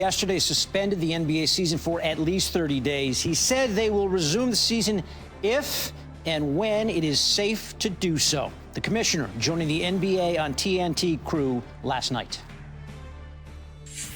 Yesterday suspended the NBA season for at least 30 days. He said they will resume the season if and when it is safe to do so. The commissioner joining the NBA on TNT crew last night.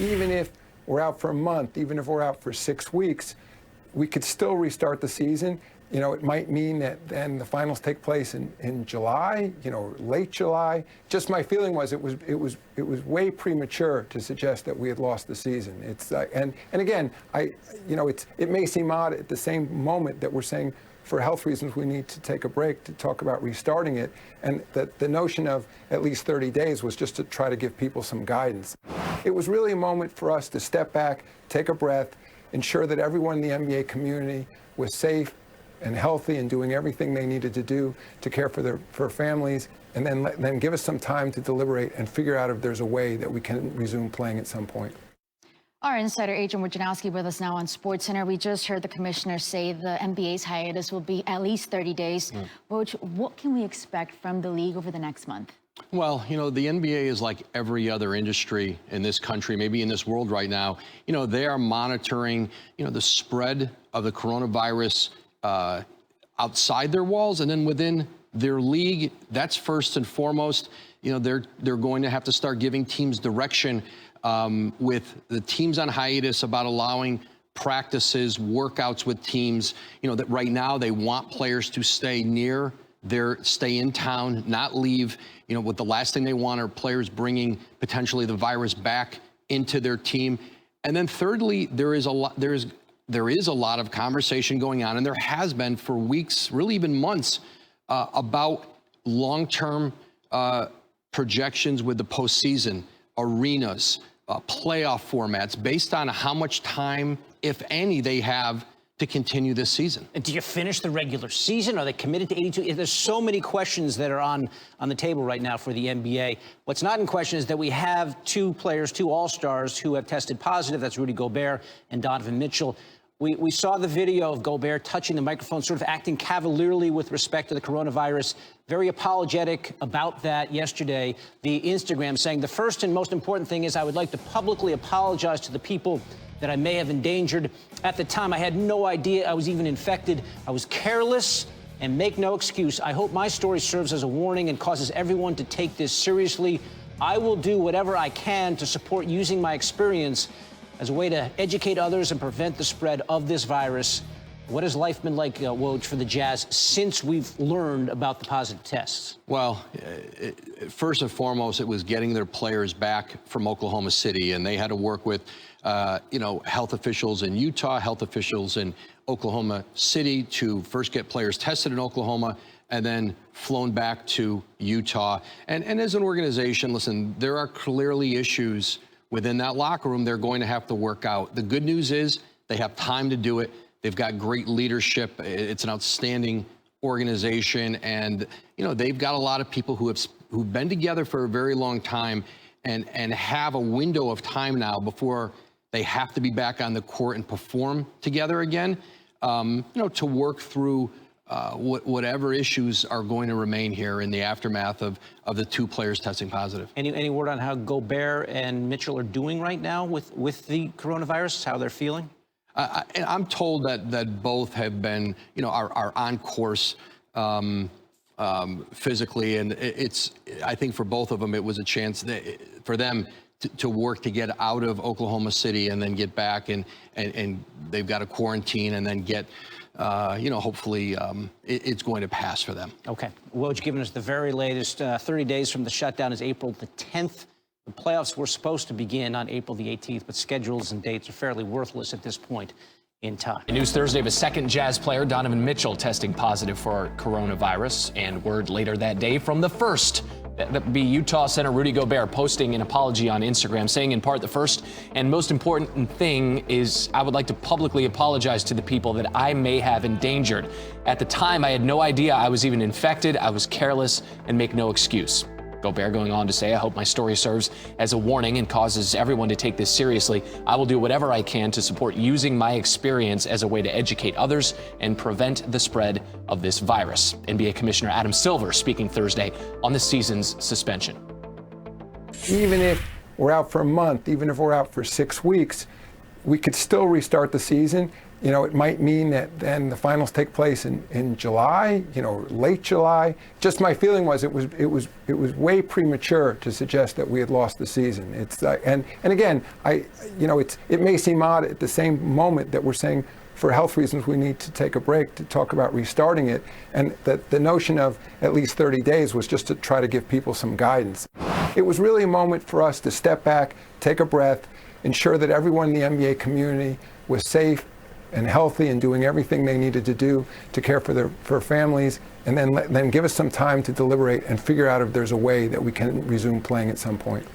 Even if we're out for a month, even if we're out for 6 weeks, we could still restart the season. You know, it might mean that then the finals take place in July, you know, late July. Just my feeling was it was way premature to suggest that we had lost the season. It's and again, it may seem odd at the same moment that we're saying for health reasons we need to take a break to talk about restarting it, and that the notion of at least 30 days was just to try to give people some guidance. It was really a moment for us to step back, take a breath, ensure that everyone in the NBA community was safe and healthy and doing everything they needed to do to care for their families, and then give us some time to deliberate and figure out if there's a way that we can resume playing at some point. Our insider Adrian Wojnarowski with us now on SportsCenter. We just heard the commissioner say the NBA's hiatus will be at least 30 days. Woj, what can we expect from the league over the next month? Well, you know, the NBA is like every other industry in this country, maybe in this world right now. You know, they are monitoring, you know, the spread of the coronavirus outside their walls, and then within their league. That's first and foremost. You know, they're going to have to start giving teams direction with the teams on hiatus about allowing practices, workouts with teams. You know, that right now they want players to stay in town, not leave. You know, what the last thing they want are players bringing potentially the virus back into their team. And then thirdly, there is a lot of conversation going on, and there has been for weeks, really even months, about long-term projections with the postseason, arenas, playoff formats, based on how much time, if any, they have to continue this season. And do you finish the regular season? Are they committed to 82? There's so many questions that are on the table right now for the NBA. What's not in question is that we have two players, two all-stars who have tested positive. That's Rudy Gobert and Donovan Mitchell. We saw the video of Gobert touching the microphone, sort of acting cavalierly with respect to the coronavirus, very apologetic about that yesterday. The Instagram saying, the first and most important thing is I would like to publicly apologize to the people that I may have endangered. At the time, I had no idea I was even infected. I was careless, and make no excuse. I hope my story serves as a warning and causes everyone to take this seriously. I will do whatever I can to support using my experience as a way to educate others and prevent the spread of this virus. What has life been like, Woj, for the Jazz since we've learned about the positive tests? Well, First and foremost, it was getting their players back from Oklahoma City, and they had to work with, health officials in Utah, health officials in Oklahoma City to first get players tested in Oklahoma and then flown back to Utah. And as an organization, listen, there are clearly issues within that locker room they're going to have to work out. The good news is they have time to do it. They've got great leadership. It's an outstanding organization, and they've got a lot of people who've been together for a very long time, and have a window of time now before they have to be back on the court and perform together again. To work through whatever issues are going to remain here in the aftermath of the two players testing positive. Any word on how Gobert and Mitchell are doing right now with the coronavirus? How they're feeling? I'm told that both have been, are on course physically, and I think for both of them it was a chance for them to work to get out of Oklahoma City and then get back, and they've got to quarantine and then get. Hopefully it's going to pass for them. Okay. Woj giving us the very latest. 30 days from the shutdown is April the 10th. The playoffs were supposed to begin on April the 18th, but schedules and dates are fairly worthless at this point in time. News Thursday of a second Jazz player, Donovan Mitchell, testing positive for coronavirus, and word later that day from the first. That would be Utah center Rudy Gobert posting an apology on Instagram, saying in part, the first and most important thing is I would like to publicly apologize to the people that I may have endangered. At the time, I had no idea I was even infected. I was careless, and make no excuse. Gobert going on to say, I hope my story serves as a warning and causes everyone to take this seriously. I will do whatever I can to support using my experience as a way to educate others and prevent the spread of this virus. NBA Commissioner Adam Silver speaking Thursday on the season's suspension. Even if we're out for a month, even if we're out for 6 weeks, we could still restart the season. You know, it might mean that then the finals take place in July, you know, late July. Just my feeling was it was way premature to suggest that we had lost the season. It's and again, it may seem odd at the same moment that we're saying for health reasons we need to take a break to talk about restarting it, and that the notion of at least 30 days was just to try to give people some guidance. It was really a moment for us to step back, take a breath, ensure that everyone in the NBA community was safe and healthy and doing everything they needed to do to care for their families, and then give us some time to deliberate and figure out if there's a way that we can resume playing at some point.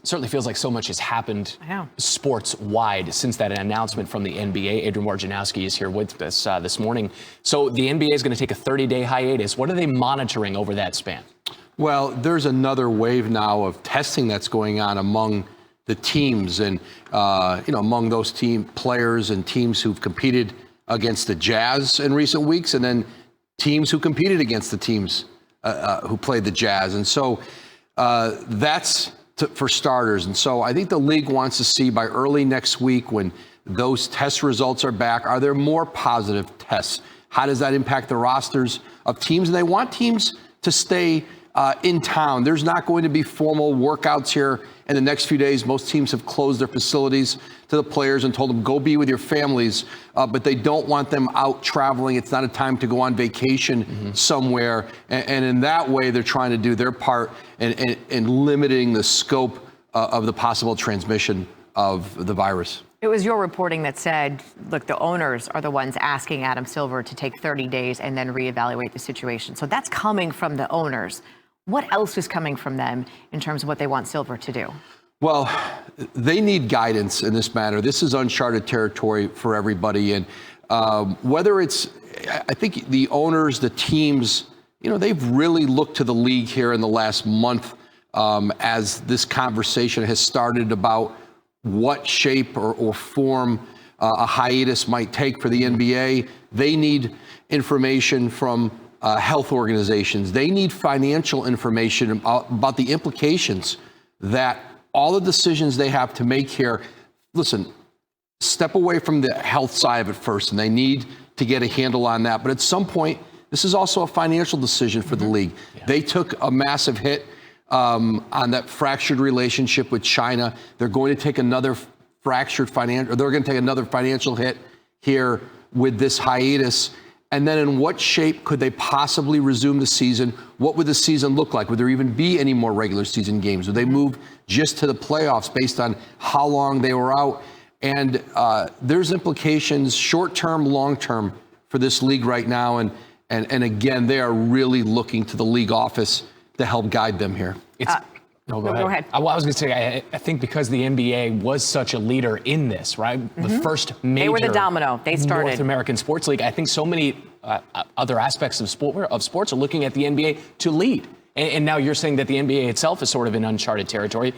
Certainly feels like so much has happened sports-wide since that announcement from the NBA. Adrian Wojnarowski is here with us this morning. So the NBA is going to take a 30-day hiatus. What are they monitoring over that span? Well, there's another wave now of testing that's going on among the teams and, among those team players and teams who've competed against the Jazz in recent weeks, and then teams who competed against the teams who played the Jazz. And so that's for starters. And so I think the league wants to see by early next week, when those test results are back, are there more positive tests? How does that impact the rosters of teams? And they want teams to stay in town. There's not going to be formal workouts here in the next few days. Most teams have closed their facilities to the players and told them, go be with your families, but they don't want them out traveling. It's not a time to go on vacation somewhere. And in that way, they're trying to do their part in limiting the scope of the possible transmission of the virus. It was your reporting that said, look, the owners are the ones asking Adam Silver to take 30 days and then reevaluate the situation. So that's coming from the owners. What else is coming from them in terms of what they want Silver to do? Well, they need guidance in this matter. This is uncharted territory for everybody. And whether it's, I think the owners, the teams, they've really looked to the league here in the last month as this conversation has started about what shape or form a hiatus might take for the NBA. They need information from health organizations. They need financial information about the implications that all the decisions they have to make here. Listen, step away from the health side of it first, and they need to get a handle on that. But at some point, this is also a financial decision for the league. Yeah. They took a massive hit on that fractured relationship with China. They're going to take another financial hit here with this hiatus. And then in what shape could they possibly resume the season? What would the season look like? Would there even be any more regular season games? Would they move just to the playoffs based on how long they were out? And there's implications short-term, long-term for this league right now. And again, they are really looking to the league office to help guide them here. No, go ahead. I was going to say, I think because the NBA was such a leader in this, right? The first major they were the domino. They started North American sports league. I think so many other aspects of sports are looking at the NBA to lead. And now you're saying that the NBA itself is sort of in uncharted territory,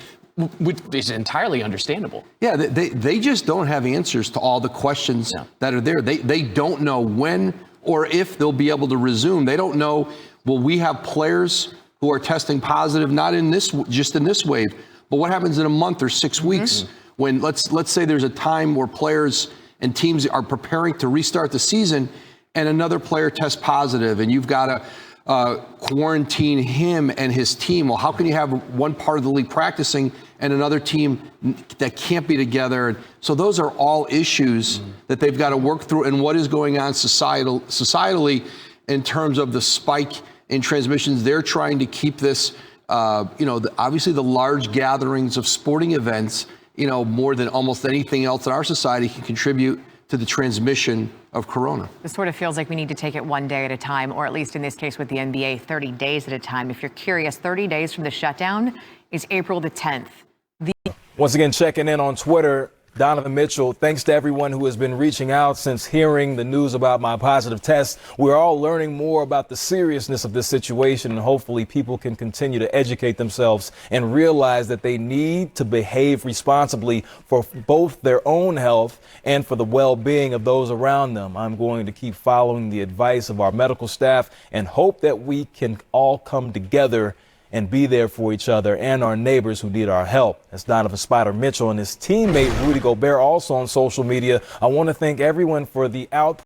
which is entirely understandable. Yeah, they just don't have answers to all the questions that are there. They don't know when or if they'll be able to resume. They don't know, will we have players who are testing positive, not in this, just in this wave, but what happens in a month or 6 weeks when let's say there's a time where players and teams are preparing to restart the season and another player tests positive and you've got to quarantine him and his team. Well, how can you have one part of the league practicing and another team that can't be together? So those are all issues that they've got to work through, and what is going on societally in terms of the spike in transmissions. They're trying to keep this, obviously the large gatherings of sporting events, more than almost anything else in our society can contribute to the transmission of corona. It sort of feels like we need to take it one day at a time, or at least in this case with the NBA, 30 days at a time. If you're curious, 30 days from the shutdown is April the 10th. Once again, checking in on Twitter, Donovan Mitchell, thanks to everyone who has been reaching out since hearing the news about my positive test. We're all learning more about the seriousness of this situation, and hopefully people can continue to educate themselves and realize that they need to behave responsibly for both their own health and for the well-being of those around them. I'm going to keep following the advice of our medical staff and hope that we can all come together and be there for each other and our neighbors who need our help. That's Donovan Spider Mitchell and his teammate Rudy Gobert also on social media. I want to thank everyone for the output.